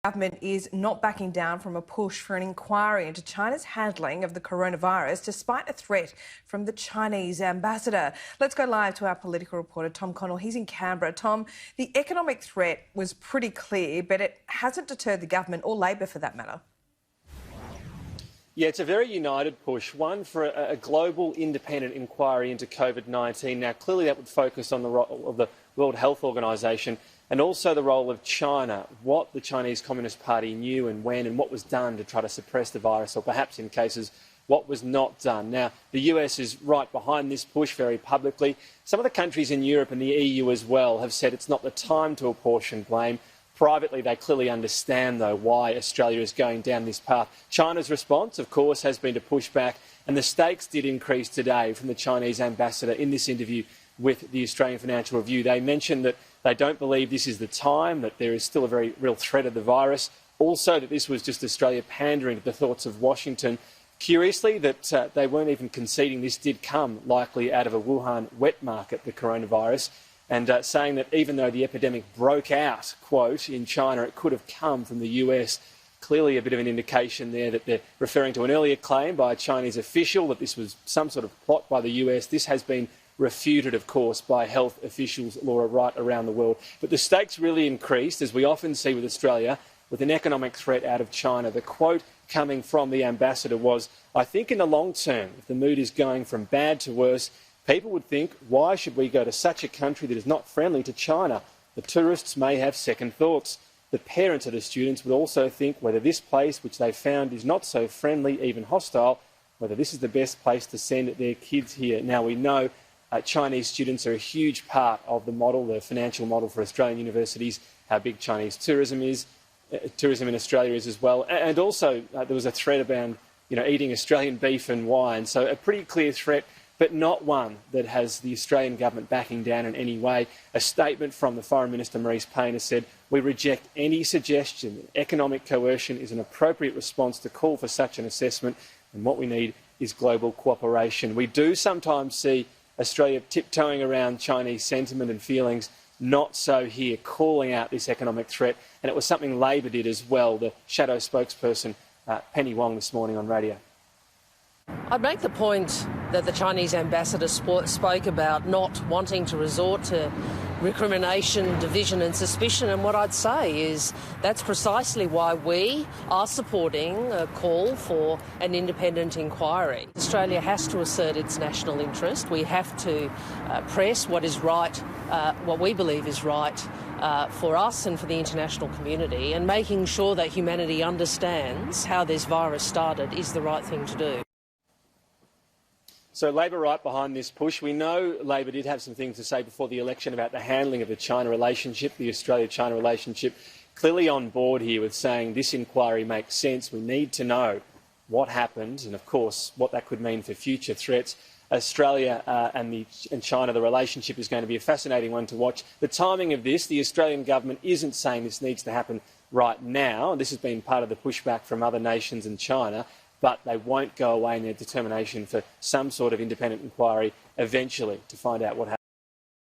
Government is not backing down from a push for an inquiry into China's handling of the coronavirus, despite a threat from the Chinese ambassador. Let's go live to our political reporter, Tom Connell. He's in Canberra. Tom, the economic threat was pretty clear, but it hasn't deterred the government or Labor for that matter. Yeah, it's a very united push, one for a global independent inquiry into COVID-19. Now, clearly that would focus on the role of the World Health Organization and also the role of China, what the Chinese Communist Party knew and when and what was done to try to suppress the virus, or perhaps in cases what was not done. Now, the US is right behind this push very publicly. Some of the countries in Europe and the EU as well have said it's not the time to apportion blame. Privately, they clearly understand, though, why Australia is going down this path. China's response, of course, has been to push back, and the stakes did increase today from the Chinese ambassador in this interview with the Australian Financial Review. They mentioned that they don't believe this is the time, that there is still a very real threat of the virus, also that this was just Australia pandering to the thoughts of Washington. Curiously, that they weren't even conceding this did come likely out of a Wuhan wet market, the coronavirus, and saying that even though the epidemic broke out, quote, in China, it could have come from the US. Clearly a bit of an indication there that they're referring to an earlier claim by a Chinese official that this was some sort of plot by the US. This has been refuted, of course, by health officials, Laura, right around the world. But the stakes really increased, as we often see with Australia, with an economic threat out of China. The quote coming from the ambassador was, "I think in the long term, if the mood is going from bad to worse, people would think, why should we go to such a country that is not friendly to China? The tourists may have second thoughts. The parents of the students would also think whether this place, which they found is not so friendly, even hostile, whether this is the best place to send their kids here." Now, we know Chinese students are a huge part of the model, the financial model for Australian universities, how big Chinese tourism is, tourism in Australia is as well. And also there was a threat about eating Australian beef and wine. So a pretty clear threat, but not one that has the Australian government backing down in any way. A statement from the Foreign Minister, Marise Payne, has said, "We reject any suggestion that economic coercion is an appropriate response to call for such an assessment, and what we need is global cooperation." We do sometimes see Australia tiptoeing around Chinese sentiment and feelings, not so here, calling out this economic threat. And it was something Labor did as well, the shadow spokesperson, Penny Wong, this morning on radio. I'd make the point that the Chinese ambassador spoke about not wanting to resort to recrimination, division and suspicion, and what I'd say is that's precisely why we are supporting a call for an independent inquiry. Australia has to assert its national interest. We have to press what is right, what we believe is right for us and for the international community, and making sure that humanity understands how this virus started is the right thing to do. So Labor right behind this push. We know Labor did have some things to say before the election about the handling of the China relationship, the Australia-China relationship. Clearly on board here with saying this inquiry makes sense. We need to know what happened and, of course, what that could mean for future threats. Australia and China, the relationship is going to be a fascinating one to watch. The timing of this, the Australian government isn't saying this needs to happen right now. This has been part of the pushback from other nations and China, but they won't go away in their determination for some sort of independent inquiry eventually to find out what happened.